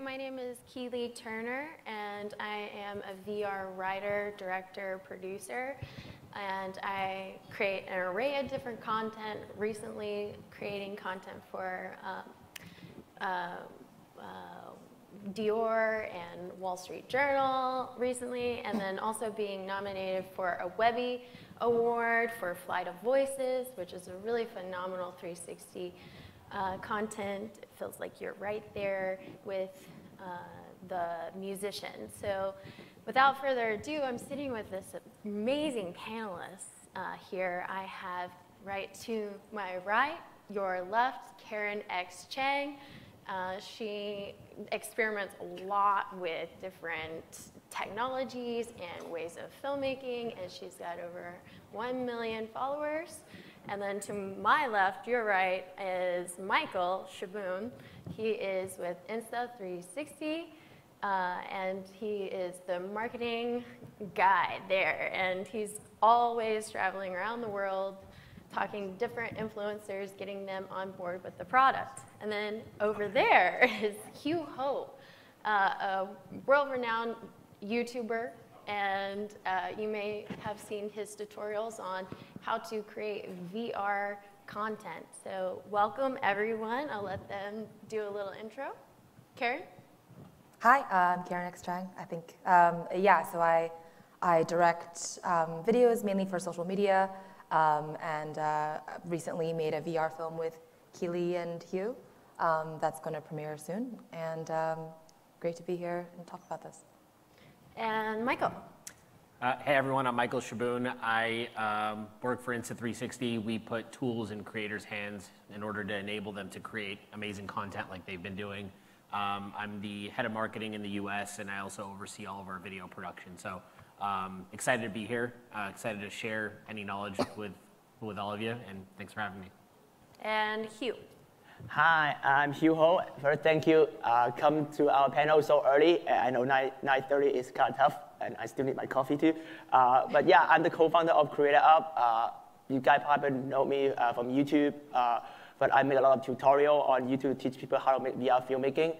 my name is Keely Turner, and I am a VR writer, director, producer, and I create an array of different content, recently creating content for Dior and Wall Street Journal recently, and then also being nominated for a Webby Award for Flight of Voices, which is a really phenomenal 360 content. It feels like you're right there with the musician. So without further ado, I'm sitting with this amazing panelists here. I have right to my right, your left, Karen X. Chang. She experiments a lot with different technologies and ways of filmmaking, and she's got over 1 million followers. And then to my left, your right, is Michael Shaboon. He is with Insta360, and he is the marketing guy there. And he's always traveling around the world, talking to different influencers, getting them on board with the product. And then over there is Hugh Ho, a world-renowned YouTuber, and you may have seen his tutorials on how to create VR content. So welcome, everyone. I'll let them do a little intro. Karen? Hi, I'm Karen X. Chang. I think, so I direct videos mainly for social media, and recently made a VR film with Keely and Hugh that's going to premiere soon, and great to be here and talk about this. And Michael. Hey everyone, I'm Michael Shaboon. I work for Insta360. We put tools in creators' hands in order to enable them to create amazing content like they've been doing. I'm the head of marketing in the US, and I also oversee all of our video production. So excited to be here, excited to share any knowledge with all of you, and thanks for having me. And Hugh. Hi, I'm Hugh Ho. First, thank you. Come to our panel so early. I know 9:30 is kind of tough, and I still need my coffee too. But yeah, I'm the co-founder of Creator Up. You guys probably know me from YouTube, but I make a lot of tutorial on YouTube to teach people how to make VR filmmaking.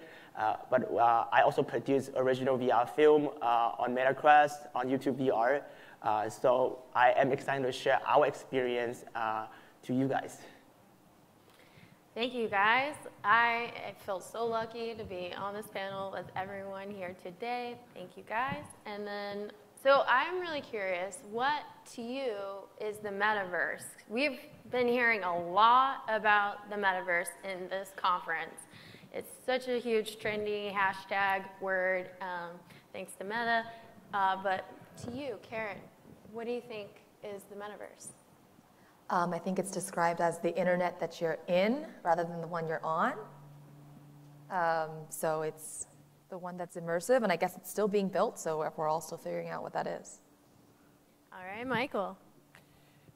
But I also produce original VR film on Metaverse, on YouTube VR. So I am excited to share our experience to you guys. Thank you, guys. I feel so lucky to be on this panel with everyone here today. Thank you, guys. And then, so I'm really curious, what to you is the metaverse? We've been hearing a lot about the metaverse in this conference. It's such a huge trendy hashtag word, thanks to Meta. But to you, Karen, what do you think is the metaverse? I think it's described as the internet that you're in rather than the one you're on. So it's the one that's immersive, and I guess it's still being built, so we're all still figuring out what that is. All right, Michael.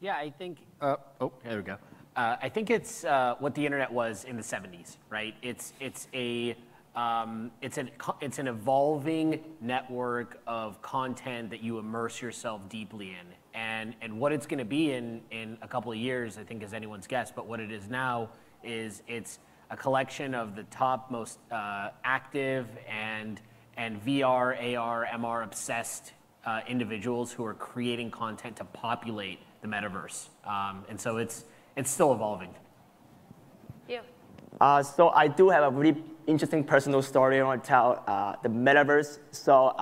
Yeah, I think, there we go. I think it's what the internet was in the 70s, right? It's an evolving network of content that you immerse yourself deeply in. And what it's going to be in a couple of years, I think, is anyone's guess. But what it is now is it's a collection of the top most active and VR, AR, MR obsessed individuals who are creating content to populate the metaverse. And so it's still evolving. You. So I do have a really interesting personal story I want to tell the metaverse. So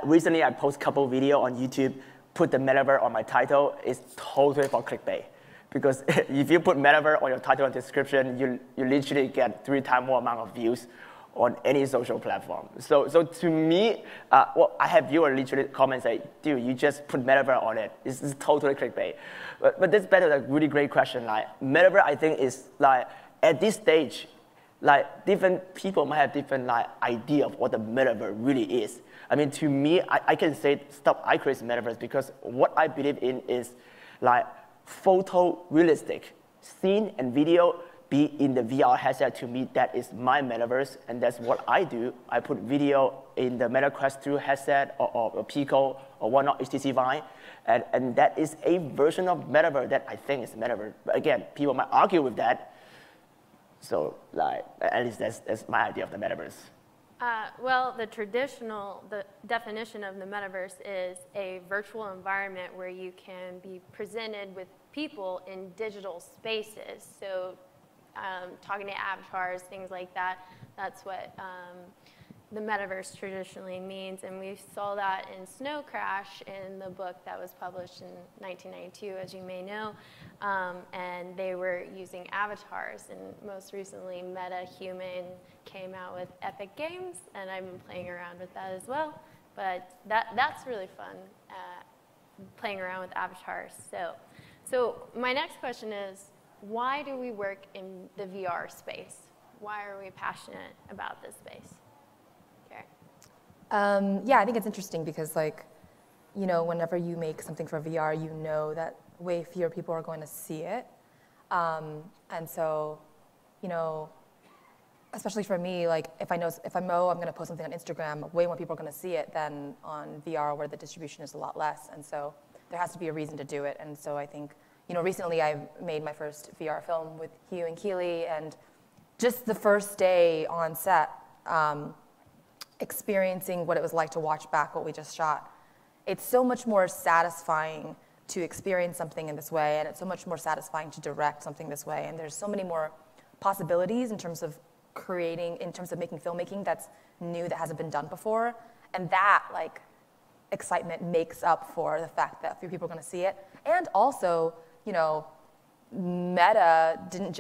recently I posted a couple video on YouTube, put the metaverse on my title. It's totally for clickbait. Because if you put metaverse on your title and description, you literally get 3 times more amount of views on any social platform. So to me, well, I have viewers literally comment say, dude, you just put metaverse on it. This is totally clickbait. But this better a really great question. Like metaverse, I think is like at this stage, like different people might have different like idea of what the metaverse really is. I mean, to me, I can say I create metaverse because what I believe in is like photorealistic scene and video be in the VR headset. To me, that is my metaverse, and that's what I do. I put video in the Meta Quest 2 headset or Pico or whatnot, HTC Vive, and that is a version of metaverse that I think is metaverse. But again, people might argue with that. So like, at least that's my idea of the metaverse. Well, the definition of the metaverse is a virtual environment where you can be presented with people in digital spaces. So talking to avatars, things like that, that's what the metaverse traditionally means. And we saw that in Snow Crash in the book that was published in 1992, as you may know. And they were using avatars. And most recently, MetaHuman came out with Epic Games, and I've been playing around with that as well. But that's really fun, playing around with avatars. So my next question is, why do we work in the VR space? Why are we passionate about this space? Yeah, I think it's interesting because, like, you know, whenever you make something for VR, you know that way fewer people are going to see it. And so, you know, especially for me, like, if I know I'm going to post something on Instagram, way more people are going to see it than on VR, where the distribution is a lot less. And so there has to be a reason to do it. And so I think, you know, recently I made my first VR film with Hugh and Keely, and just the first day on set, experiencing what it was like to watch back what we just shot. It's so much more satisfying to experience something in this way, and it's so much more satisfying to direct something this way. And there's so many more possibilities in terms of creating, in terms of making filmmaking that's new, that hasn't been done before. And that, like, excitement makes up for the fact that few people are going to see it. And also, you know, Facebook didn't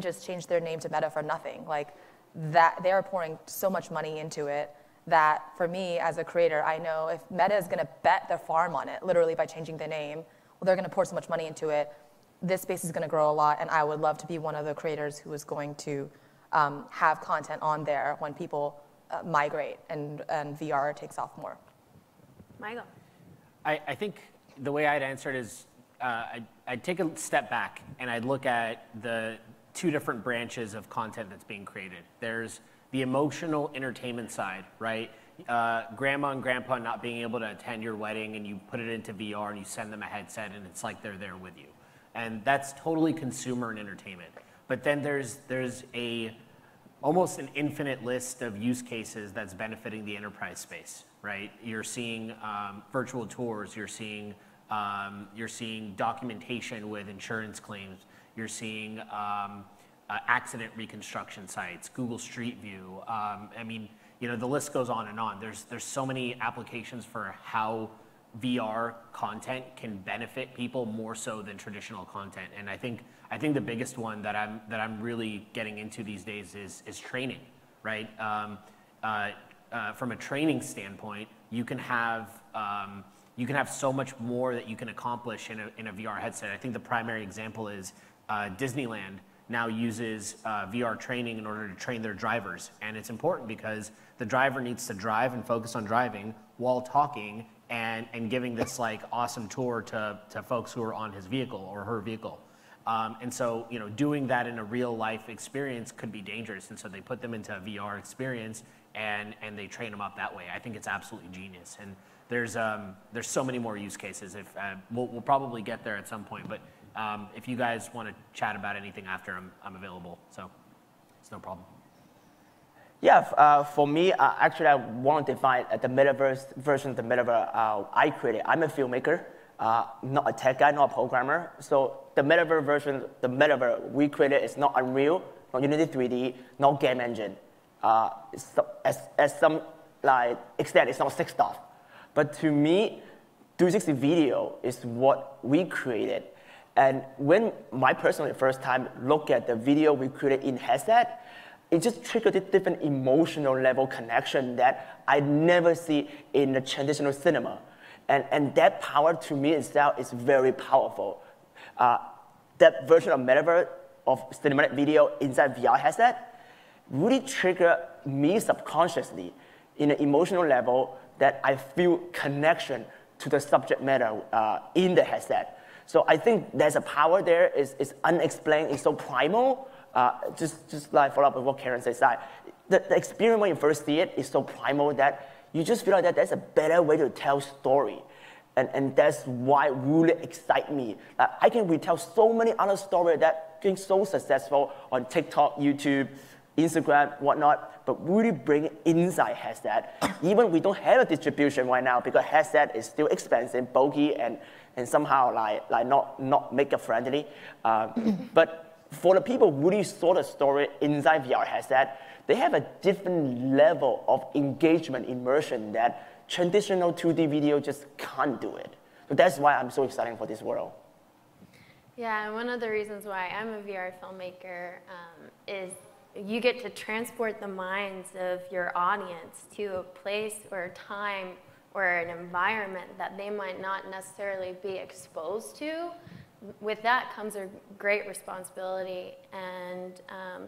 just change their name to Meta for nothing. Like, that they are pouring so much money into it that for me as a creator, I know if Meta is going to bet their farm on it, literally by changing the name, well, they're going to pour so much money into it. This space is going to grow a lot, and I would love to be one of the creators who is going to have content on there when people migrate and VR takes off more. Michael? I think the way I'd answer it is I'd take a step back and I'd look at the two different branches of content that's being created. There's the emotional entertainment side, right? Grandma and grandpa not being able to attend your wedding, and you put it into VR and you send them a headset and it's like they're there with you. And that's totally consumer and entertainment. But then there's almost an infinite list of use cases that's benefiting the enterprise space, right? You're seeing virtual tours, you're seeing documentation with insurance claims, you're seeing accident reconstruction sites, Google Street View. I mean, you know, the list goes on and on. There's so many applications for how VR content can benefit people more so than traditional content. And I think the biggest one that I'm really getting into these days is training, right? From a training standpoint, you can have so much more that you can accomplish in a VR headset. I think the primary example is Disneyland now uses VR training in order to train their drivers. And it's important because the driver needs to drive and focus on driving while talking and giving this, like, awesome tour to folks who are on his vehicle or her vehicle. And so, you know, doing that in a real life experience could be dangerous. And so they put them into a VR experience and they train them up that way. I think it's absolutely genius. And there's so many more use cases. We'll probably get there at some point, but if you guys want to chat about anything after, I'm available, so it's no problem. Yeah, for me, actually, I want to define the metaverse version of the metaverse I created. I'm a filmmaker, not a tech guy, not a programmer. So the metaverse version, the metaverse we created is not Unreal, not Unity 3D, not game engine. As some extent, it's not sick stuff. But to me, 360 video is what we created. And when my personally first time look at the video we created in headset, it just triggered a different emotional level connection that I never see in the traditional cinema. And that power to me itself is very powerful. That version of metaverse of cinematic video inside VR headset really triggered me subconsciously in an emotional level that I feel connection to the subject matter in the headset. So I think there's a power there, it's unexplained, it's so primal. Just like follow up with what Karen says, the experience when you first see it is so primal that you just feel like that there's a better way to tell story. And that's why it really excites me. I can retell so many other stories that being so successful on TikTok, YouTube, Instagram, whatnot, but really bring inside headset. Even we don't have a distribution right now because headset is still expensive, bulky, and somehow like not makeup friendly. But for the people who really saw the story inside VR headset, they have a different level of engagement, immersion that traditional 2D video just can't do it. So that's why I'm so excited for this world. Yeah, and one of the reasons why I'm a VR filmmaker is you get to transport the minds of your audience to a place or a time or an environment that they might not necessarily be exposed to. With that comes a great responsibility. And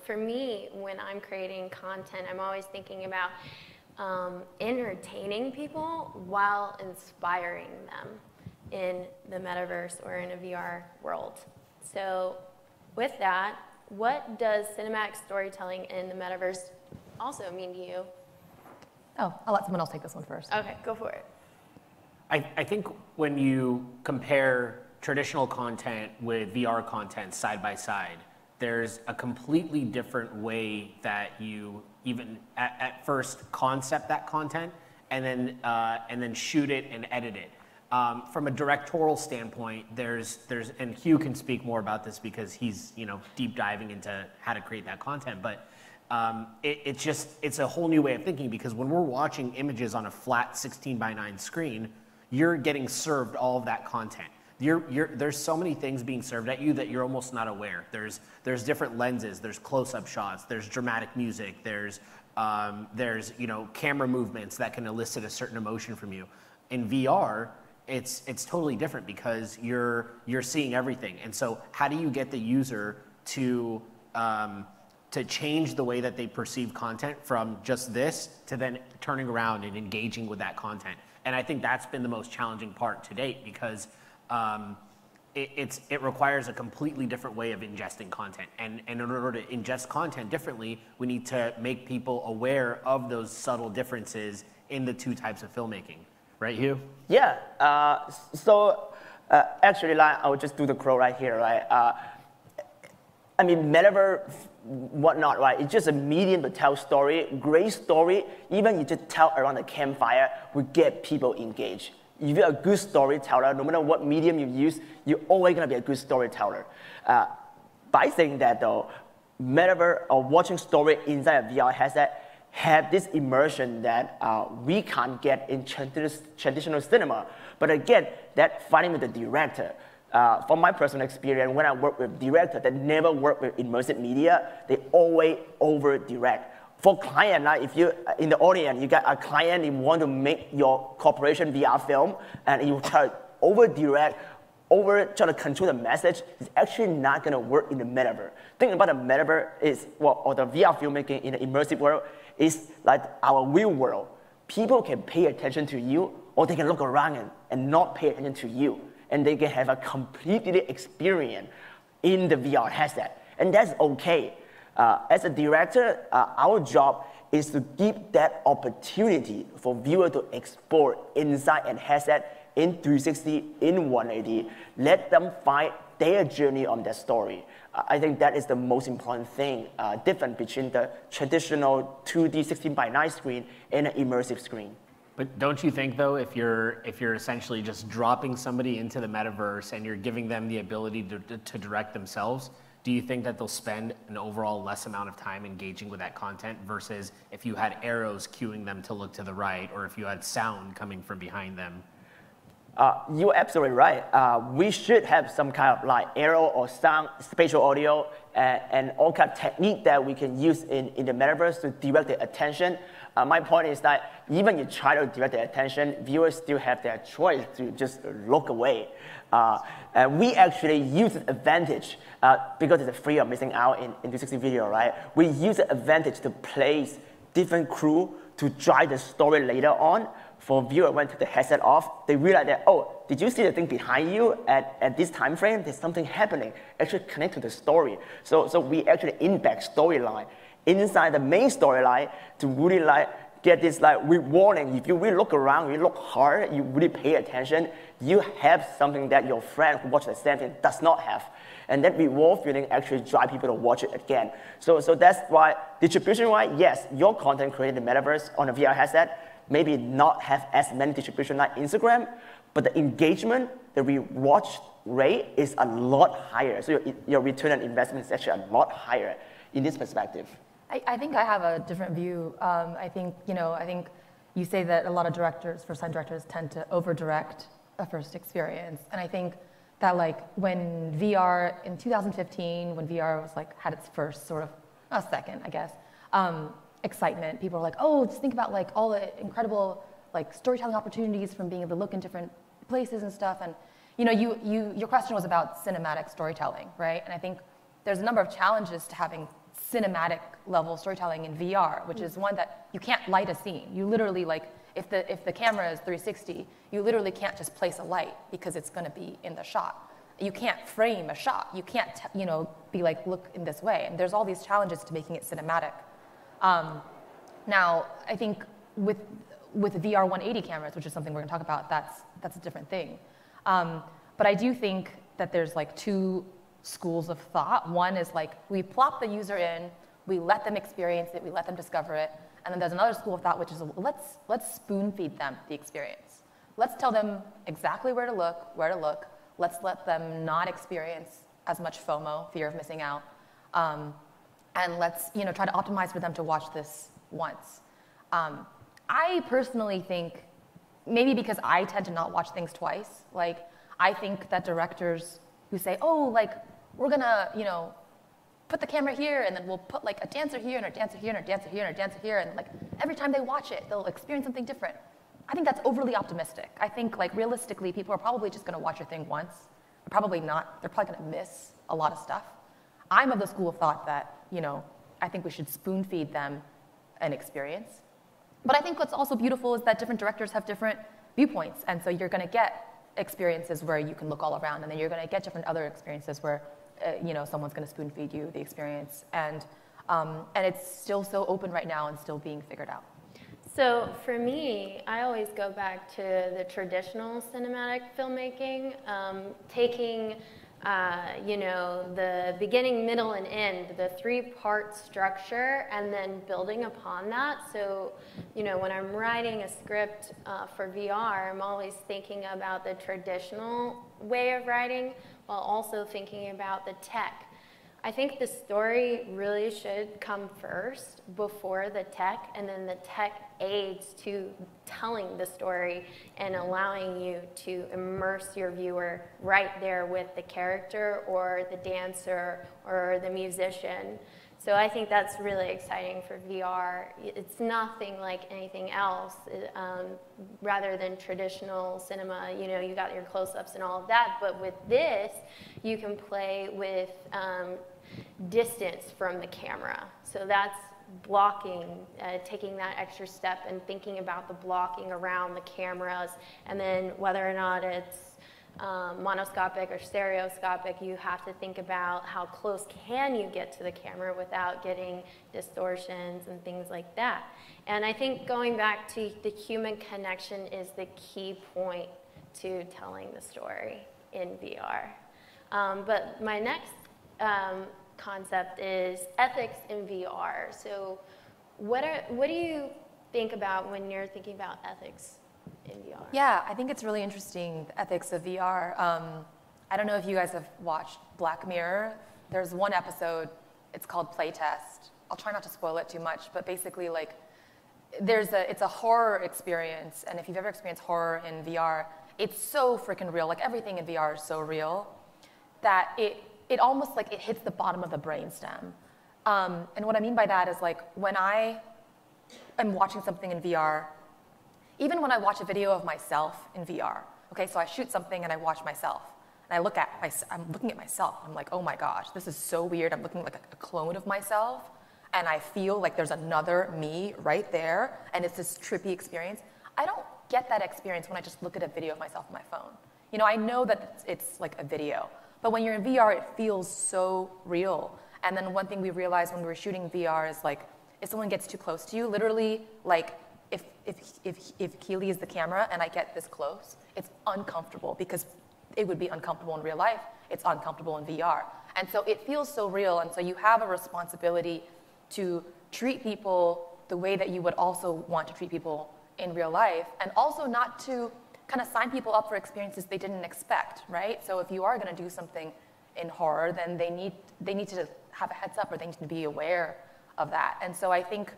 for me, when I'm creating content, I'm always thinking about entertaining people while inspiring them in the metaverse or in a VR world. So with that, what does cinematic storytelling in the metaverse also mean to you? Oh, I'll let someone else take this one first. Okay, go for it. I think when you compare traditional content with VR content side by side, there's a completely different way that you even at first concept that content and then shoot it and edit it. From a directorial standpoint, there's and Hugh can speak more about this because he's deep diving into how to create that content. But it's a whole new way of thinking, because when we're watching images on a flat 16:9 screen, you're getting served all of that content. There's so many things being served at you that you're almost not aware. There's different lenses, there's close-up shots, there's dramatic music, there's camera movements that can elicit a certain emotion from you. In VR, it's totally different because you're seeing everything. And so how do you get the user to change the way that they perceive content from just this to then turning around and engaging with that content? And I think that's been the most challenging part to date, because it requires a completely different way of ingesting content. And in order to ingest content differently, we need to make people aware of those subtle differences in the two types of filmmaking. Right, Hugh? Yeah. Actually, like, I'll just do the crow right here, right? I mean, metaverse, whatnot, right? It's just a medium to tell story, great story. Even you just tell around the campfire, we get people engaged. If you're a good storyteller, no matter what medium you use, you're always gonna be a good storyteller. By saying that though, metaverse or watching story inside a VR headset have this immersion that we can't get in traditional cinema. But again, that fighting with the director. From my personal experience, when I work with directors that never work with immersive media, they always over-direct. For client, like if you in the audience, you got a client, you want to make your corporation VR film, and you try to over-direct, try to control the message, it's actually not gonna work in the metaverse. Thinking about the metaverse is, or the VR filmmaking in the immersive world, is like our real world. People can pay attention to you, or they can look around and not pay attention to you. And they can have a completely experience in the VR headset. And that's okay. As a director, our job is to give that opportunity for viewer to explore inside and headset in 360, in 180. Let them find their journey on that story. I think that is the most important thing, different between the traditional 2D 16:9 screen and an immersive screen. But don't you think, though, if you're essentially just dropping somebody into the metaverse and you're giving them the ability to direct themselves, do you think that they'll spend an overall less amount of time engaging with that content versus if you had arrows cueing them to look to the right, or if you had sound coming from behind them? You're absolutely right. We should have some kind of like arrow or sound, spatial audio, and all kind of technique that we can use in the metaverse to direct the attention. My point is that even you try to direct the attention, viewers still have their choice to just look away. And we actually use the advantage, because it's a fear of missing out in 360 video, right? We use the advantage to place different crew to drive the story later on. For viewer when take the headset off, they realize that, oh, did you see the thing behind you at this time frame? There's something happening. Actually connect to the story. So we actually embed storyline inside the main storyline to really like get this like warning. If you really look around, you look hard, you really pay attention, you have something that your friend who watched the same thing does not have. And that reward feeling actually drives people to watch it again. So that's why distribution-wise, yes, your content created in the metaverse on a VR headset maybe not have as many distribution like Instagram, but the engagement, the rewatch rate is a lot higher. So your return on investment is actually a lot higher in this perspective. I think I have a different view. I think you say that a lot of directors, first-time directors, tend to over-direct a first experience, and I think that like when VR in 2015, when VR was like had its first sort of second, I guess, excitement, people were like, oh, just think about like all the incredible like storytelling opportunities from being able to look in different places and stuff, and your question was about cinematic storytelling, right? And I think there's a number of challenges to having cinematic level storytelling in VR, which is one that you can't light a scene. You literally like, if the camera is 360, you literally can't just place a light because it's going to be in the shot. You can't frame a shot. You can't be like, look in this way. And there's all these challenges to making it cinematic. Now, I think with VR 180 cameras, which is something we're going to talk about, that's a different thing. But I do think that there's like two schools of thought. One is like we plop the user in, we let them experience it, we let them discover it, and then there's another school of thought which is let's spoon feed them the experience. Let's tell them exactly where to look. Let's let them not experience as much FOMO, fear of missing out, and let's try to optimize for them to watch this once. I personally think, maybe because I tend to not watch things twice, like I think that directors who say, oh, like we're gonna, put the camera here, and then we'll put like a dancer here, and a dancer here, and a dancer here, and a dancer here, and like every time they watch it, they'll experience something different. I think that's overly optimistic. I think like realistically, people are probably just gonna watch your thing once. Probably not. They're probably gonna miss a lot of stuff. I'm of the school of thought that, I think we should spoon feed them an experience. But I think what's also beautiful is that different directors have different viewpoints, and so you're gonna get experiences where you can look all around, and then you're going to get different other experiences where someone's going to spoon feed you the experience, and it's still so open right now and still being figured out. So for me, I always go back to the traditional cinematic filmmaking, taking the beginning, middle, and end, the three-part structure, and then building upon that. So, when I'm writing a script for VR, I'm always thinking about the traditional way of writing while also thinking about the tech. I think the story really should come first before the tech, and then the tech aids to telling the story and allowing you to immerse your viewer right there with the character or the dancer or the musician. So I think that's really exciting for VR. It's nothing like anything else, rather than traditional cinema. You got your close-ups and all of that, but with this, you can play with distance from the camera. So that's blocking, taking that extra step and thinking about the blocking around the cameras, and then whether or not it's monoscopic or stereoscopic, you have to think about how close can you get to the camera without getting distortions and things like that. And I think going back to the human connection is the key point to telling the story in VR. But my next concept is ethics in VR. So what do you think about when you're thinking about ethics in VR? Yeah, I think it's really interesting, the ethics of VR. I don't know if you guys have watched Black Mirror. There's one episode, it's called Playtest. I'll try not to spoil it too much, but basically like it's a horror experience, and if you've ever experienced horror in VR, it's so freaking real. Like everything in VR is so real that it almost like it hits the bottom of the brainstem. And what I mean by that is like when I am watching something in VR, even when I watch a video of myself in VR, okay, so I shoot something and I watch myself, and I'm looking at myself, I'm like, oh my gosh, this is so weird, I'm looking like a clone of myself, and I feel like there's another me right there, and it's this trippy experience. I don't get that experience when I just look at a video of myself on my phone. I know that it's like a video, but when you're in VR, it feels so real. And then one thing we realized when we were shooting VR is like, if someone gets too close to you, literally, like if Keely is the camera and I get this close, it's uncomfortable because it would be uncomfortable in real life. It's uncomfortable in VR. And so it feels so real. And so you have a responsibility to treat people the way that you would also want to treat people in real life, and also not to kind of sign people up for experiences they didn't expect, right? So if you are going to do something in horror, then they need to have a heads up, or they need to be aware of that. And so I think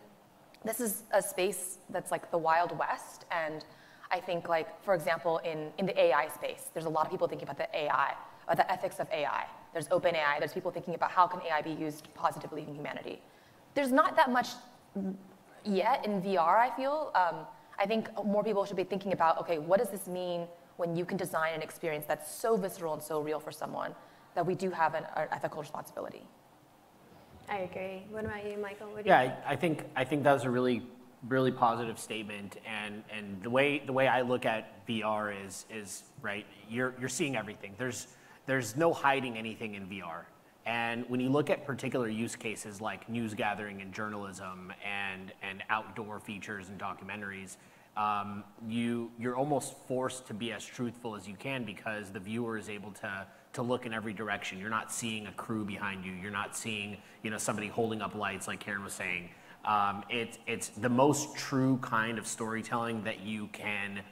this is a space that's like the Wild West, and I think, like, for example, in the AI space, there's a lot of people thinking about the AI, or the ethics of AI. There's open AI, there's people thinking about how can AI be used positively in humanity. There's not that much yet in VR, I feel. I think more people should be thinking about, okay, what does this mean when you can design an experience that's so visceral and so real for someone, that we do have an ethical responsibility. I agree. What about you, Michael? What do Yeah, you think? I think that was a really positive statement, and the way I look at VR is right. You're seeing everything. There's no hiding anything in VR. And when you look at particular use cases like news gathering and journalism and outdoor features and documentaries, you're almost forced to be as truthful as you can, because the viewer is able to look in every direction. You're not seeing a crew behind you. You're not seeing somebody holding up lights, like Karen was saying. It's the most true kind of storytelling that you can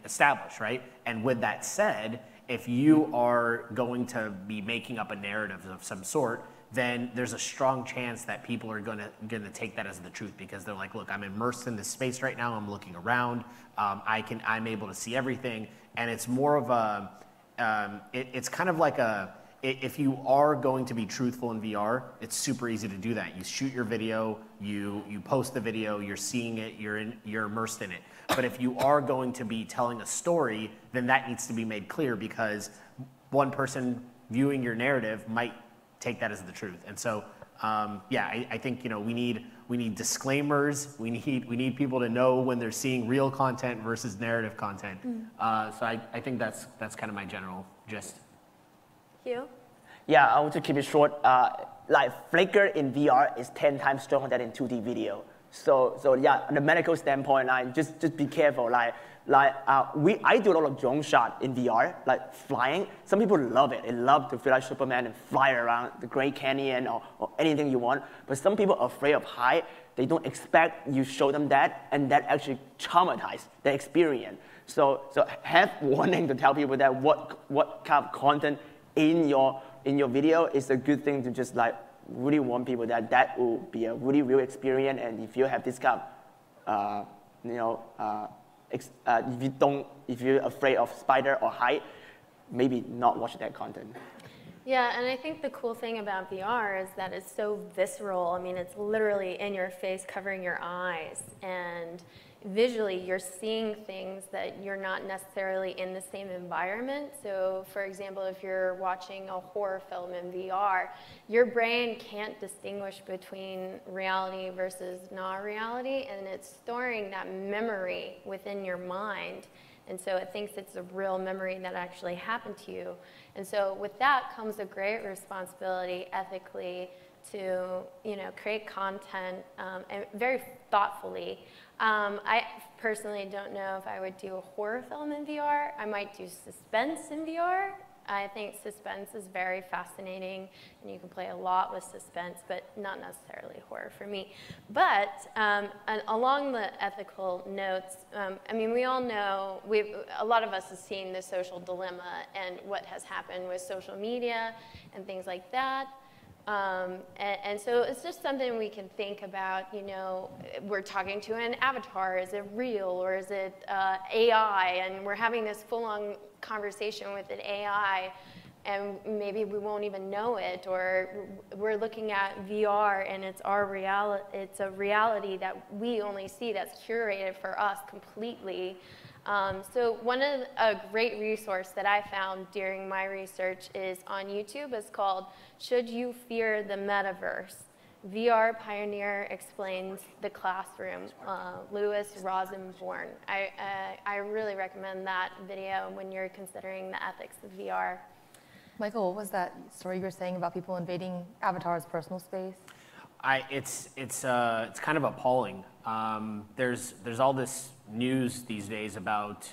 establish, right? And with that said, if you are going to be making up a narrative of some sort, then there's a strong chance that people are gonna take that as the truth, because they're like, look, I'm immersed in this space right now. I'm looking around. I'm able to see everything, and it's more of a it's kind of like if you are going to be truthful in VR, it's super easy to do that. You shoot your video, you post the video, you're seeing it, you're immersed in it. But if you are going to be telling a story, then that needs to be made clear, because one person viewing your narrative might take that as the truth. And so, yeah, I think we need disclaimers. We need people to know when they're seeing real content versus narrative content. So I think that's kind of my general gist. Hugh? Yeah, I want to keep it short. Like flicker in VR is 10 times stronger than in 2D video. So yeah, on the medical standpoint, just be careful. I do a lot of drone shot in VR, like flying. Some people love it. They love to feel like Superman and fly around the Great Canyon or anything you want. But some people are afraid of height. They don't expect you show them that, and that actually traumatizes their experience. So have warning to tell people that what kind of content in your video is a good thing to just like really warn people that will be a really real experience. And if you have this kind of if you're afraid of spider or height, maybe not watch that content. Yeah, and I think the cool thing about VR is that it's so visceral. I mean, it's literally in your face, covering your eyes, and visually you're seeing things that you're not necessarily in the same environment. So for example, if you're watching a horror film in VR, your brain can't distinguish between reality versus not reality, and it's storing that memory within your mind. And so it thinks it's a real memory that actually happened to you. And so with that comes a great responsibility ethically to create content and very thoughtfully. I personally don't know if I would do a horror film in VR. I might do suspense in VR. I think suspense is very fascinating, and you can play a lot with suspense, but not necessarily horror for me. But and along the ethical notes, I mean, we all know, a lot of us have seen the social dilemma and what has happened with social media and things like that. And so it's just something we can think about. We're talking to an avatar. Is it real, or is it AI? And we're having this full-on conversation with an AI, and maybe we won't even know it. Or we're looking at VR, and it's a reality that we only see, that's curated for us completely. So a great resource that I found during my research is on YouTube. It's called "Should You Fear the Metaverse? VR Pioneer Explains the Classroom," Louis Rosenborn. I really recommend that video when you're considering the ethics of VR. Michael, what was that story you were saying about people invading avatars' personal space? It's kind of appalling. There's all this news these days about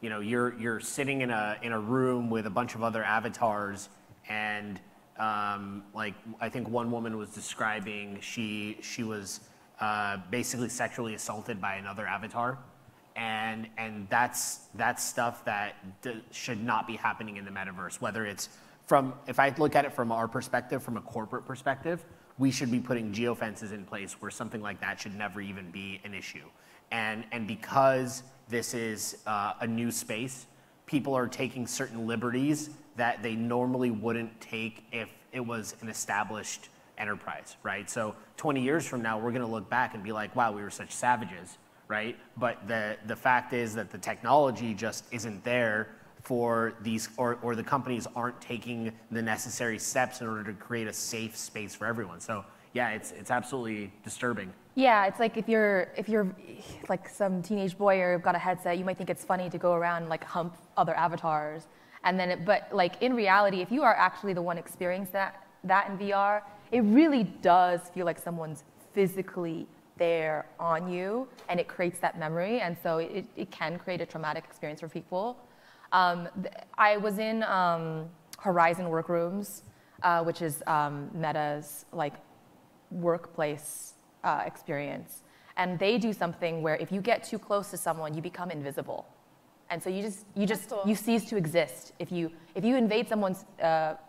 you know, you're sitting in a room with a bunch of other avatars, and like I think one woman was describing she was basically sexually assaulted by another avatar, and that's stuff that should not be happening in the metaverse. Whether it's from, if I look at it from our perspective, from a corporate perspective, we should be putting geofences in place where something like that should never even be an issue. And because this is a new space, people are taking certain liberties that they normally wouldn't take if it was an established enterprise, right? So 20 years from now, we're gonna look back and be like, wow, we were such savages, right? But the fact is that the technology just isn't there for these, or the companies aren't taking the necessary steps in order to create a safe space for everyone. So yeah, it's absolutely disturbing. Yeah, it's like if you're like some teenage boy or you've got a headset, you might think it's funny to go around and like hump other avatars, and then but like in reality, if you are actually the one experiencing that in VR, it really does feel like someone's physically there on you, and it creates that memory, and so it can create a traumatic experience for people. I was in Horizon Workrooms, which is Meta's like workplace experience, and they do something where if you get too close to someone, you become invisible, and so you cease to exist. If you invade someone's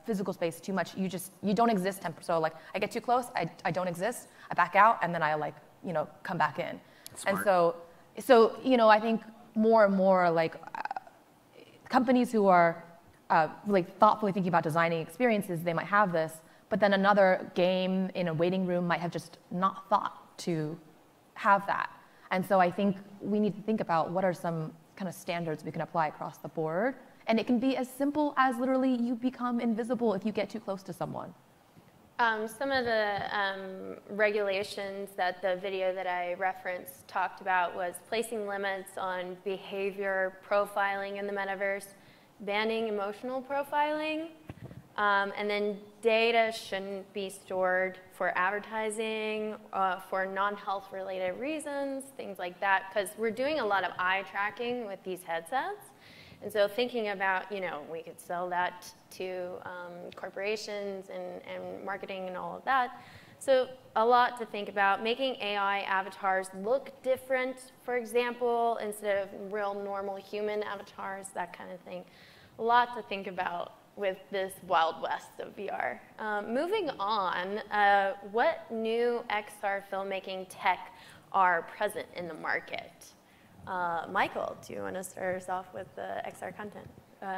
physical space too much, you don't exist. So like I get too close, I don't exist. I back out, and then I like come back in. Smart. And so I think more and more like companies who are like thoughtfully thinking about designing experiences, they might have this, but then another game in a waiting room might have just not thought to have that. And so I think we need to think about what are some kind of standards we can apply across the board. And it can be as simple as literally you become invisible if you get too close to someone. Some of the regulations that the video that I referenced talked about was placing limits on behavior profiling in the metaverse, banning emotional profiling, and then data shouldn't be stored for advertising, for non-health related reasons, things like that, because we're doing a lot of eye tracking with these headsets. And so thinking about, we could sell that to corporations and marketing and all of that. So a lot to think about. Making AI avatars look different, for example, instead of real normal human avatars, that kind of thing. A lot to think about with this Wild West of VR. Moving on, what new XR filmmaking tech are present in the market? Michael, do you want to start us off with the XR content?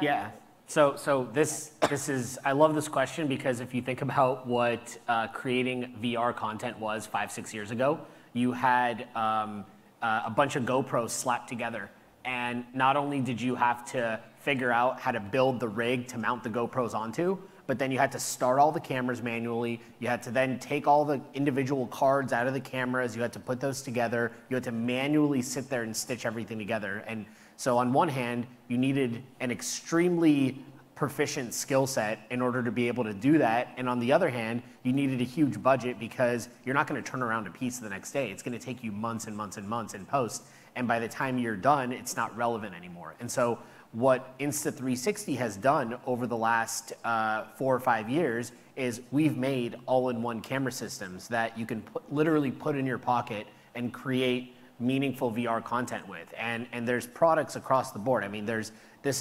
Yeah. So this is, I love this question because if you think about what creating VR content was 5-6 years ago, you had a bunch of GoPros slapped together, and not only did you have to figure out how to build the rig to mount the GoPros onto, but then you had to start all the cameras manually. You had to then take all the individual cards out of the cameras. You had to put those together. You had to manually sit there and stitch everything together. And so on one hand, you needed an extremely proficient skill set in order to be able to do that. And on the other hand, you needed a huge budget because you're not going to turn around a piece the next day. It's going to take you months and months and months in post. And by the time you're done, it's not relevant anymore. And so what Insta360 has done over the last 4 or 5 years is we've made all-in-one camera systems that you can literally put in your pocket and create meaningful VR content with. And there's products across the board. I mean, this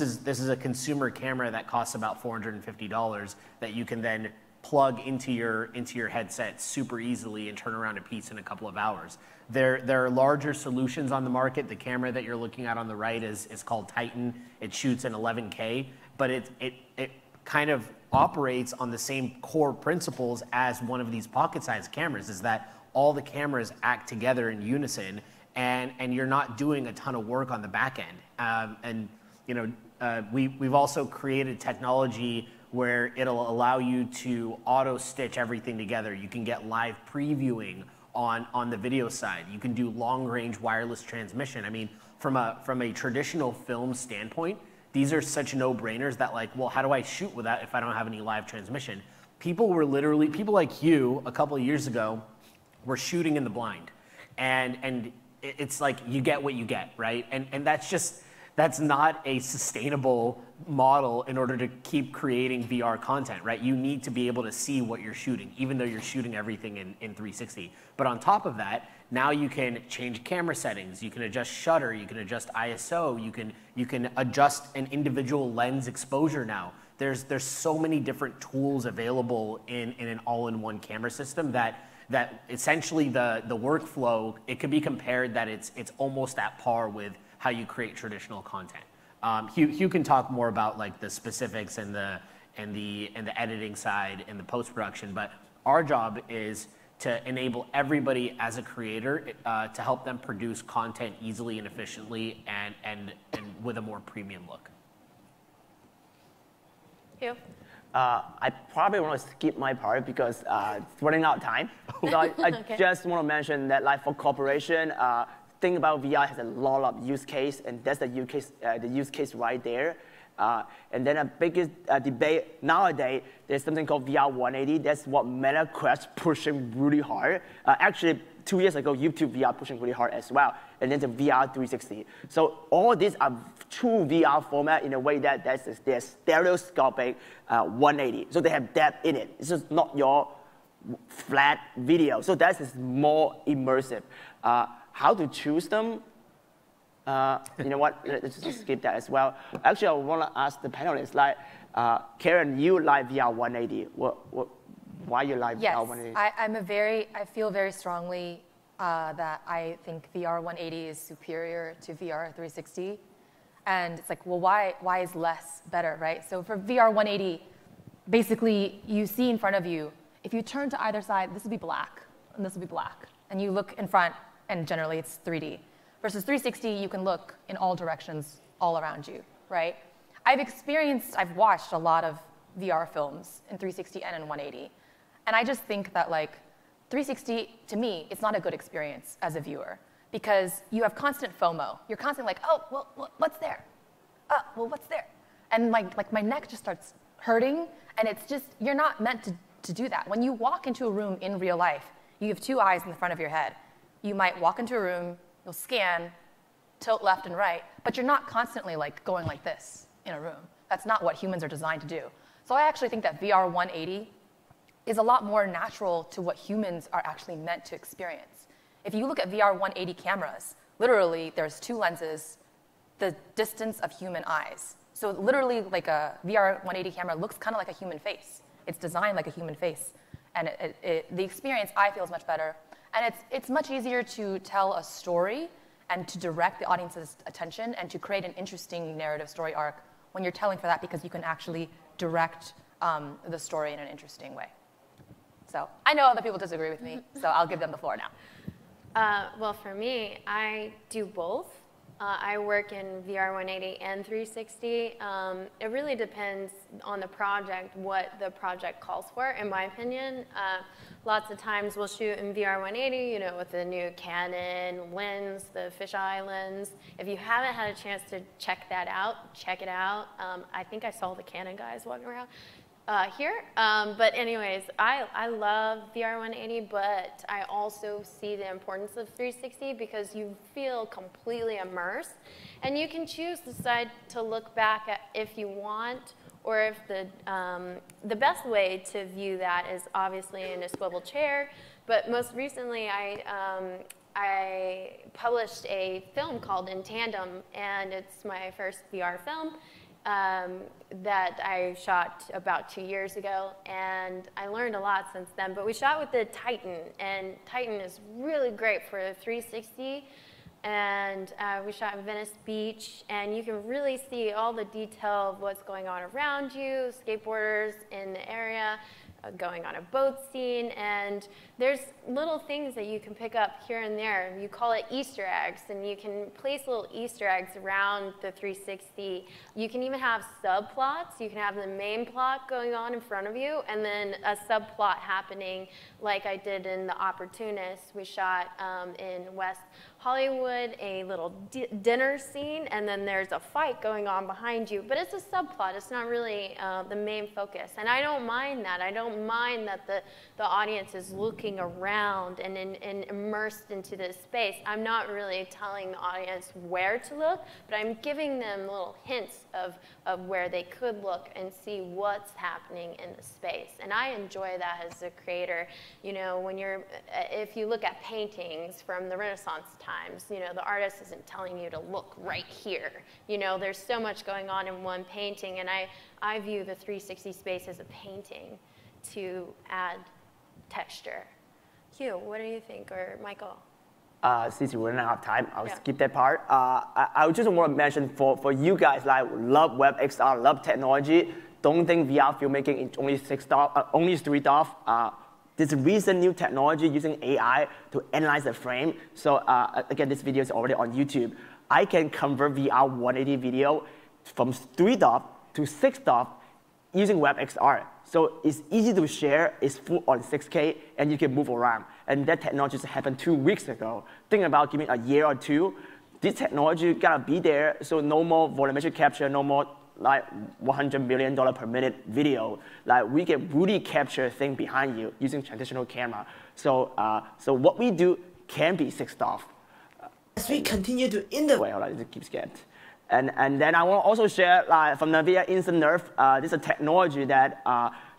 is a consumer camera that costs about $450 that you can then plug into your headset super easily and turn around a piece in a couple of hours. There are larger solutions on the market. The camera that you're looking at on the right is called Titan. It shoots in 11K, but it kind of operates on the same core principles as one of these pocket-sized cameras, is that all the cameras act together in unison, and you're not doing a ton of work on the back end. We've also created technology where it'll allow you to auto-stitch everything together. You can get live previewing on the video side. You can do long-range wireless transmission. I mean, from a traditional film standpoint, these are such no-brainers that like, well, how do I shoot with that if I don't have any live transmission? People like you a couple of years ago were shooting in the blind. and it's like you get what you get, right? And that's not a sustainable model in order to keep creating VR content, right? You need to be able to see what you're shooting, even though you're shooting everything in 360. But on top of that, now you can change camera settings, you can adjust shutter, you can adjust ISO, you can adjust an individual lens exposure now. There's so many different tools available in an all-in-one camera system that essentially the workflow, it could be compared that it's almost at par with how you create traditional content. Hugh can talk more about like the specifics and the editing side and the post-production, but our job is to enable everybody as a creator to help them produce content easily and efficiently and with a more premium look. Hugh? I probably want to skip my part because it's running out of time. So I Okay. just want to mention that like for corporation, think about VR has a lot of use case, and that's the use case right there. And then a biggest debate nowadays, there's something called VR 180. That's what Meta Quest pushing really hard. Actually, 2 years ago, YouTube VR pushing really hard as well. And then the VR 360. So all these are true VR format in a way that they're stereoscopic 180. So they have depth in it. It's just not your flat video. So that is more immersive. How to choose them? You know what? Let's just skip that as well. Actually, I want to ask the panelists, like, Karen, you like VR 180. Why you like Yes, VR 180? I feel very strongly that I think VR 180 is superior to VR 360. And it's like, well, why is less better, right? So for VR 180, basically you see in front of you, if you turn to either side, this will be black, and this will be black. And you look in front, and generally it's 3D. Versus 360, you can look in all directions all around you, right? I've watched a lot of VR films in 360 and in 180. And I just think that like 360, to me, it's not a good experience as a viewer because you have constant FOMO. You're constantly like, oh, well, what's there? Oh, well, what's there? And my neck just starts hurting, and it's just, you're not meant to do that. When you walk into a room in real life, you have two eyes in the front of your head. You might walk into a room, you'll scan, tilt left and right, but you're not constantly like going like this in a room. That's not what humans are designed to do. So I actually think that VR 180 is a lot more natural to what humans are actually meant to experience. If you look at VR 180 cameras, literally there's two lenses, the distance of human eyes. So literally like a VR 180 camera looks kind of like a human face. It's designed like a human face. And the experience I feel is much better. And it's much easier to tell a story and to direct the audience's attention and to create an interesting narrative story arc when you're telling for that because you can actually direct the story in an interesting way. So I know other people disagree with me, so I'll give them the floor now. Well, for me, I do both. I work in VR 180 and 360. It really depends on the project, what the project calls for, in my opinion. Lots of times we'll shoot in VR 180, with the new Canon lens, the fisheye lens. If you haven't had a chance to check that out, check it out. I think I saw the Canon guys walking around here. But anyways, I love VR 180, but I also see the importance of 360 because you feel completely immersed. And you can choose the side to look back at if you want, or if the best way to view that is obviously in a swivel chair. But most recently, I published a film called In Tandem, and it's my first VR film. That I shot about 2 years ago, and I learned a lot since then. But we shot with the Titan, and Titan is really great for 360. And we shot in Venice Beach, and you can really see all the detail of what's going on around you, skateboarders in the area, going on a boat scene, and there's little things that you can pick up here and there. You call it Easter eggs, and you can place little Easter eggs around the 360. You can even have subplots. You can have the main plot going on in front of you, and then a subplot happening like I did in The Opportunist. We shot in West Hollywood, a little dinner scene, and then there's a fight going on behind you. But it's a subplot. It's not really the main focus. And I don't mind that. I don't don't mind that the audience is looking around and immersed into this space. I'm not really telling the audience where to look, but I'm giving them little hints of where they could look and see what's happening in the space. And I enjoy that as a creator. You know, if you look at paintings from the Renaissance times, you know, the artist isn't telling you to look right here. You know, there's so much going on in one painting, and I view the 360 space as a painting to add texture. Hugh, what do you think, or Michael? Since we're running out of time, I'll skip that part. I just want to mention for you guys like love web XR, love technology, don't think VR filmmaking is only street off. There's a recent new technology using AI to analyze the frame. So again, this video is already on YouTube. I can convert VR 180 video from 3DOF to 6DOF using WebXR. So it's easy to share, it's full on 6K, and you can move around. And that technology just happened 2 weeks ago. Think about giving a year or two, this technology gotta be there, so no more volumetric capture, no more like $100 million per minute video. Like we can really capture things behind you using traditional camera. So what we do can be 6DOF. As we continue to innovate. Wait, hold on, it keeps getting. And then I want to also share from the VR Instant Nerf, this is a technology that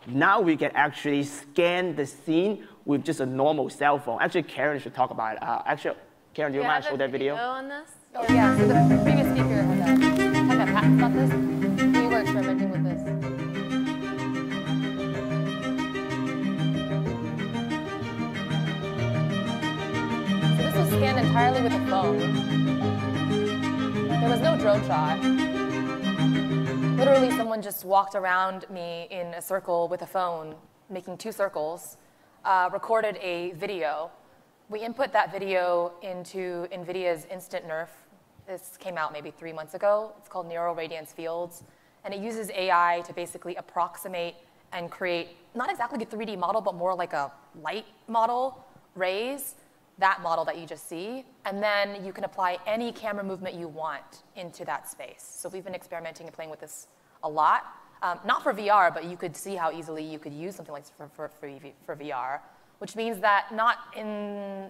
now we can actually scan the scene with just a normal cell phone. Actually, Karen should talk about it. Actually, Karen, do you mind show that video? On this? Oh yeah, so the previous speaker had a patent about this. We were experimenting with this. So this was scanned entirely with a phone. There was no drone shot. Literally, someone just walked around me in a circle with a phone, making 2 circles, recorded a video. We input that video into NVIDIA's Instant Nerf. This came out maybe 3 months ago. It's called Neural Radiance Fields. And it uses AI to basically approximate and create, not exactly a 3D model, but more like a light model, rays, that model that you just see, and then you can apply any camera movement you want into that space. So we've been experimenting and playing with this a lot. Not for VR, but you could see how easily you could use something like for VR, which means that not in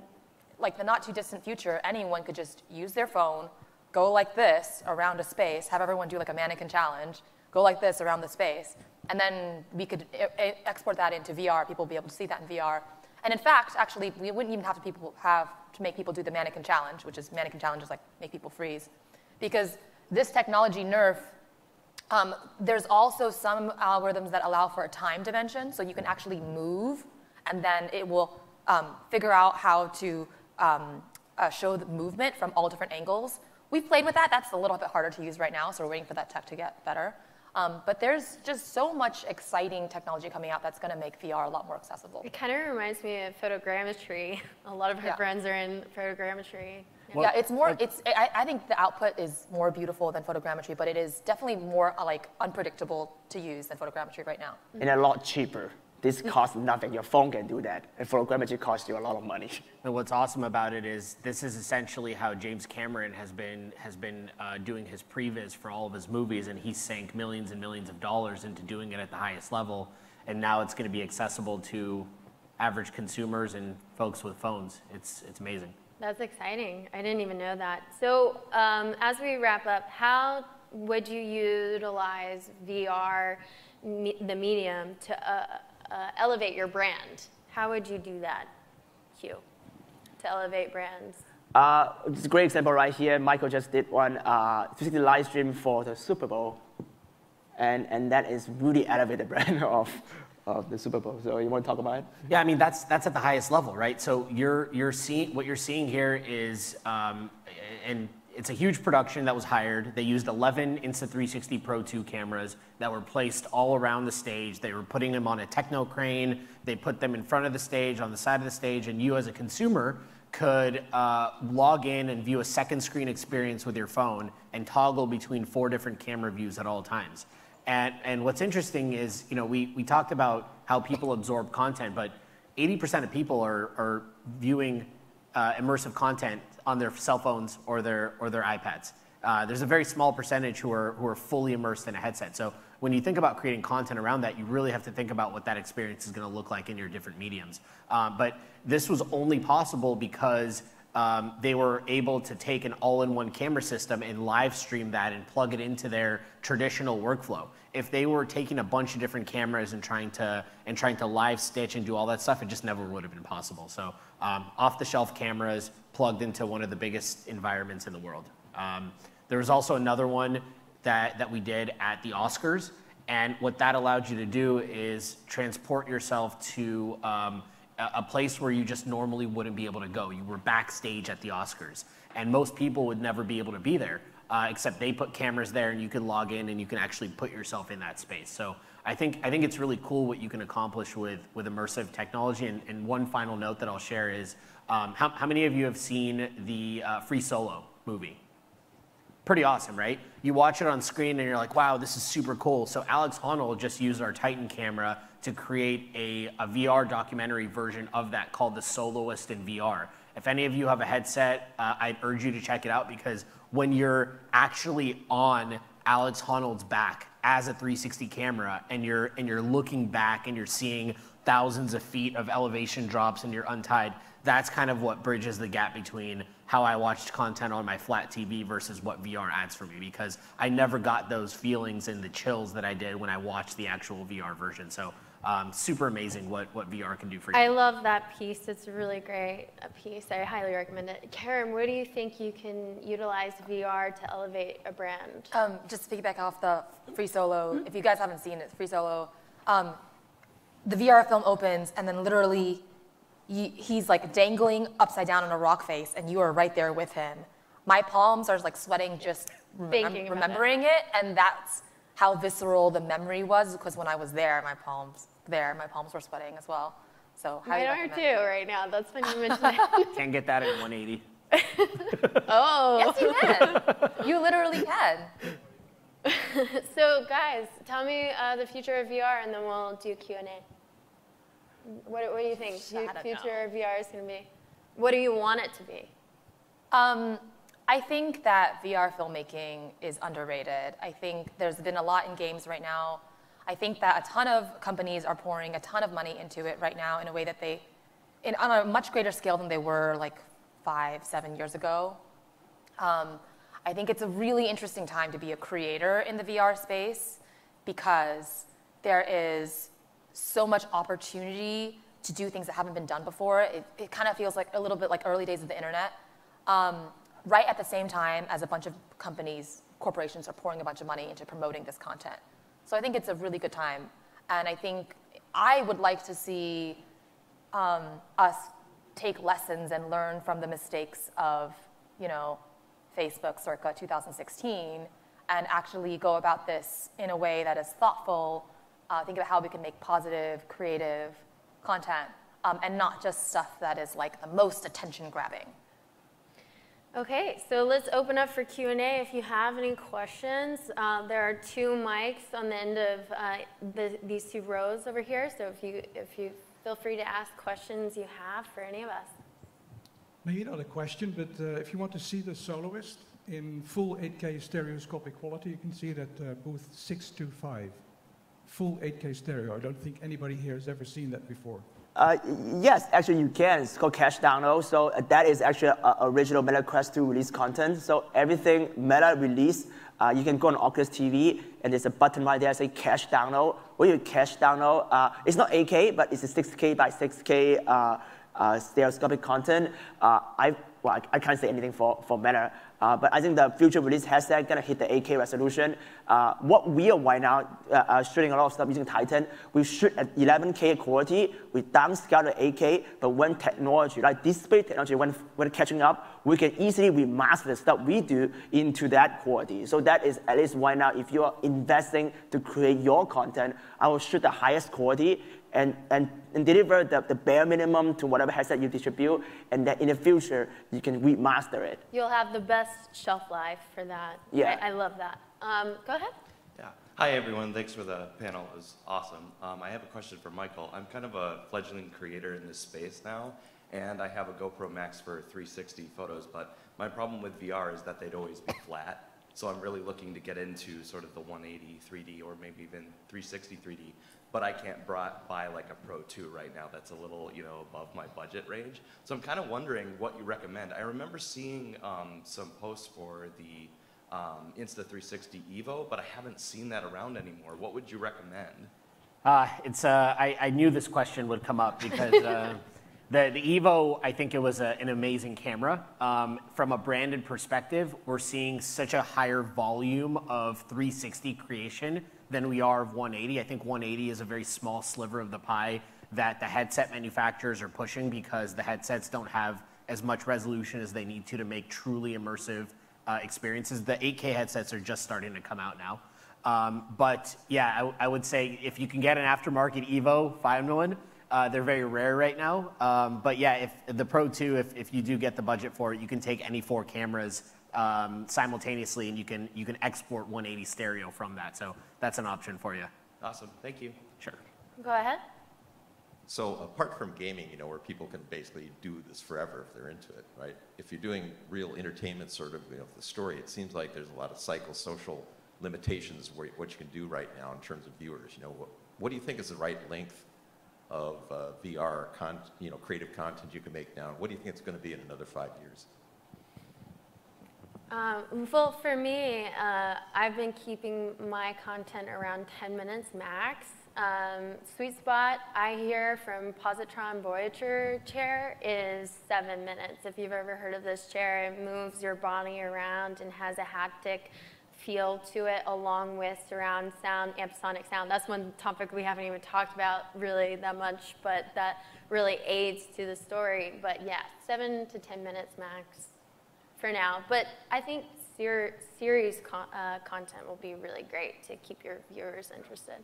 like the not too distant future, anyone could just use their phone, go like this around a space, have everyone do like a mannequin challenge, go like this around the space, and then we could export that into VR. People will be able to see that in VR. And in fact, actually, we wouldn't even have to make people do the mannequin challenge, which is mannequin challenges like make people freeze. Because this technology, Nerf, there's also some algorithms that allow for a time dimension, so you can actually move, and then it will figure out how to show the movement from all different angles. We've played with that. That's a little bit harder to use right now, so we're waiting for that tech to get better. But there's just so much exciting technology coming out that's going to make VR a lot more accessible. It kind of reminds me of photogrammetry. A lot of our friends are in photogrammetry. Yeah, it's more. I think the output is more beautiful than photogrammetry, but it is definitely more like unpredictable to use than photogrammetry right now. And a lot cheaper. This costs nothing. Your phone can do that. And photogrammetry costs you a lot of money. And what's awesome about it is this is essentially how James Cameron has been doing his previs for all of his movies, and he sank millions and millions of dollars into doing it at the highest level. And now it's going to be accessible to average consumers and folks with phones. It's amazing. That's exciting. I didn't even know that. So as we wrap up, how would you utilize VR, the medium, to elevate your brand? How would you do that, Hugh, to elevate brands? It's a great example right here. Michael just did one 360 live stream for the Super Bowl. And that is really elevated the brand of the Super Bowl. So you want to talk about it? Yeah, I mean, that's at the highest level, right? So you're seeing, what you're seeing here is, and it's a huge production that was hired. They used 11 Insta360 Pro 2 cameras that were placed all around the stage. They were putting them on a techno crane. They put them in front of the stage, on the side of the stage, and you as a consumer could log in and view a second screen experience with your phone and toggle between 4 different camera views at all times. And what's interesting is, you know, we talked about how people absorb content, but 80% of people are viewing immersive content on their cell phones or their iPads. There's a very small percentage who are fully immersed in a headset. So when you think about creating content around that, you really have to think about what that experience is going to look like in your different mediums. But this was only possible because they were able to take an all-in-one camera system and live stream that and plug it into their traditional workflow. If they were taking a bunch of different cameras and trying to live stitch and do all that stuff, it just never would have been possible. So off-the-shelf cameras plugged into one of the biggest environments in the world. There was also another one that we did at the Oscars, and what that allowed you to do is transport yourself to a place where you just normally wouldn't be able to go. You were backstage at the Oscars, and most people would never be able to be there, except they put cameras there and you can log in and you can actually put yourself in that space. So I think it's really cool what you can accomplish with immersive technology. And one final note that I'll share is, how many of you have seen the Free Solo movie? Pretty awesome, right? You watch it on screen and you're like, wow, this is super cool. So Alex Honnold just used our Titan camera to create a VR documentary version of that called The Soloist in VR. If any of you have a headset, I'd urge you to check it out, because when you're actually on Alex Honnold's back as a 360 camera and you're looking back and you're seeing thousands of feet of elevation drops and you're untied, that's kind of what bridges the gap between how I watched content on my flat TV versus what VR adds for me, because I never got those feelings and the chills that I did when I watched the actual VR version. So super amazing what VR can do for you. I love that piece. It's a really great piece. I highly recommend it. Karen, where do you think you can utilize VR to elevate a brand? Just to piggyback off the Free Solo, if you guys haven't seen it, Free Solo, the VR film opens and then literally he's like dangling upside down on a rock face and you are right there with him. My palms are like sweating just remembering it, and that's how visceral the memory was, because when I was there, my palms were sweating as well. So mine are too right now. That's when you mentioned it. Can't get that at 180. Oh. Yes, you can. You literally can. So guys, tell me the future of VR, and then we'll do Q&A. What do you think future of VR is going to be? What do you want it to be? I think that VR filmmaking is underrated. I think there's been a lot in games right now. I think that a ton of companies are pouring a ton of money into it right now in a way that on a much greater scale than they were like 5-7 years ago. I think it's a really interesting time to be a creator in the VR space, because there is so much opportunity to do things that haven't been done before. It kind of feels like a little bit like early days of the internet. Right at the same time as a bunch of corporations are pouring a bunch of money into promoting this content. So I think it's a really good time. And I think I would like to see us take lessons and learn from the mistakes of, Facebook circa 2016, and actually go about this in a way that is thoughtful, think about how we can make positive, creative content, and not just stuff that is like the most attention-grabbing. Okay, so let's open up for Q&A. If you have any questions, there are 2 mics on the end of these 2 rows over here. So if you feel free to ask questions you have for any of us. Maybe not a question, but if you want to see The Soloist in full 8K stereoscopic quality, you can see it at booth 625. Full 8K stereo. I don't think anybody here has ever seen that before. Yes, actually you can. It's called cache download. So that is actually original Meta Quest 2 release content. So everything Meta release, you can go on Oculus TV, and there's a button right there that says cache download. When you cache download, it's not 8K, but it's a 6K by 6K stereoscopic content. I can't say anything for Meta, but I think the future release headset gonna hit the 8K resolution. What we are right now shooting a lot of stuff using Titan. We shoot at 11K quality. We downscale to 8K, but when technology, like display technology, when catching up, we can easily remaster the stuff we do into that quality. So that is, at least right now, if you are investing to create your content, I will shoot the highest quality and deliver the bare minimum to whatever headset you distribute, and then in the future, you can remaster it. You'll have the best shelf life for that. Yeah. I love that. Go ahead. Yeah. Hi, everyone. Thanks for the panel. It was awesome. I have a question for Michael. I'm kind of a fledgling creator in this space now, and I have a GoPro Max for 360 photos, but my problem with VR is that they'd always be flat. So I'm really looking to get into sort of the 180 3D or maybe even 360 3D. But I can't buy like a Pro 2 right now. That's a little, above my budget range. So I'm kind of wondering what you recommend. I remember seeing some posts for the Insta360 Evo, but I haven't seen that around anymore. What would you recommend? I knew this question would come up because the Evo, I think it was an amazing camera. From a branded perspective, we're seeing such a higher volume of 360 creation than we are of 180. I think 180 is a very small sliver of the pie that the headset manufacturers are pushing because the headsets don't have as much resolution as they need to make truly immersive experiences. The 8K headsets are just starting to come out now. But yeah, I would say if you can get an aftermarket Evo, find one. They're very rare right now. But yeah, if the Pro 2, if you do get the budget for it, you can take any 4 cameras simultaneously, and you can export 180 stereo from that. So that's an option for you. Awesome. Thank you. Sure. Go ahead. So apart from gaming, where people can basically do this forever if they're into it, right? If you're doing real entertainment sort of, the story, it seems like there's a lot of psychosocial limitations what you can do right now in terms of viewers. What do you think is the right length of VR creative content you can make now? What do you think it's going to be in another 5 years? Well, for me, I've been keeping my content around 10 minutes max. Sweet spot I hear from Positron Voyager chair is 7 minutes. If you've ever heard of this chair, it moves your body around and has a haptic feel to it along with surround sound, amphasonic sound. That's one topic we haven't even talked about really that much, but that really aids to the story. But yeah, 7 to 10 minutes max for now. But I think series content will be really great to keep your viewers interested.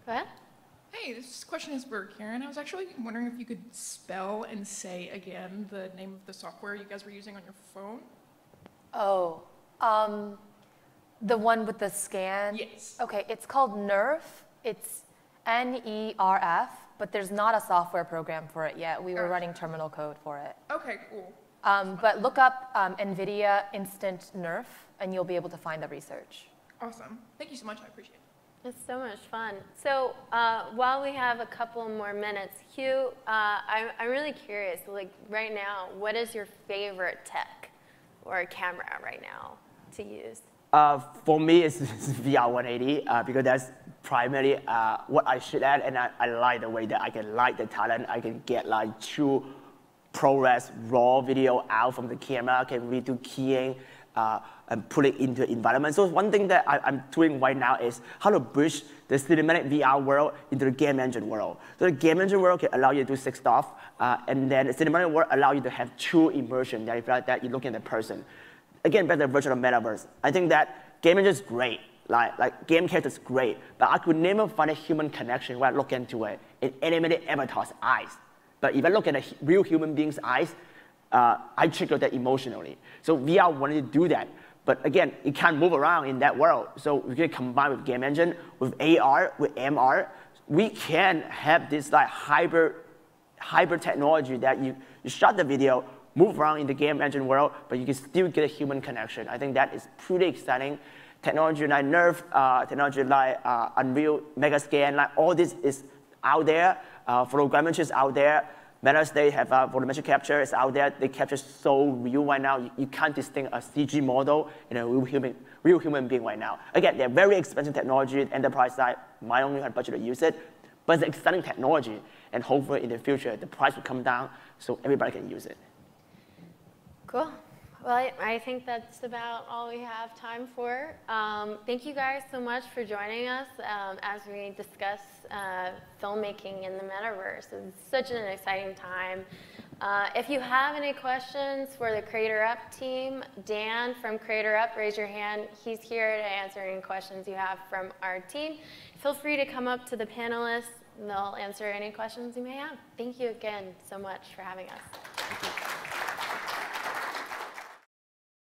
Go ahead. Hey, this question is for Karen. I was actually wondering if you could spell and say again the name of the software you guys were using on your phone. Oh, the one with the scan? Yes. Okay, it's called Nerf. It's Nerf, but there's not a software program for it yet. We were running terminal code for it. Okay, cool. But look up NVIDIA Instant Nerf, and you'll be able to find the research. Awesome. Thank you so much. I appreciate it. It's so much fun. So while we have a couple more minutes, Hugh, I'm really curious, like right now, what is your favorite tech or camera right now to use? For me, it's VR 180 because that's primarily what I shoot at, and I like the way that I can light the talent. I can get like true ProRes raw video out from the camera. I can redo keying and put it into the environment. So one thing that I'm doing right now is how to bridge the cinematic VR world into the game engine world. So the game engine world can allow you to do sick stuff, and then the cinematic world allow you to have true immersion. That you feel like that you're looking at the person. Again, back to the virtual metaverse. I think that game engine is great. Like game character is great, but I could never find a human connection when I look into it in animated avatar's eyes. But if I look at a real human being's eyes, I trigger that emotionally. So VR wanted to do that. But again, it can't move around in that world. So we can combine with game engine, with AR, with MR. We can have this like hybrid technology that you shot the video, move around in the game engine world, but you can still get a human connection. I think that is pretty exciting. Technology like Nerf, technology like Unreal, Megascan, like all this is out there. Photogrammetry is out there. Metaverse, they have volumetric capture is out there. They capture so real right now. You can't distinguish a CG model and a real human being right now. Again, they're very expensive technology. Enterprise side might only have budget to use it, but it's exciting technology. And hopefully in the future, the price will come down so everybody can use it. Cool. Well, I think that's about all we have time for. Thank you guys so much for joining us as we discuss filmmaking in the metaverse. It's such an exciting time. If you have any questions for the Creator Up team, Dan from Creator Up, raise your hand. He's here to answer any questions you have from our team. Feel free to come up to the panelists, and they'll answer any questions you may have. Thank you again so much for having us. Thank you.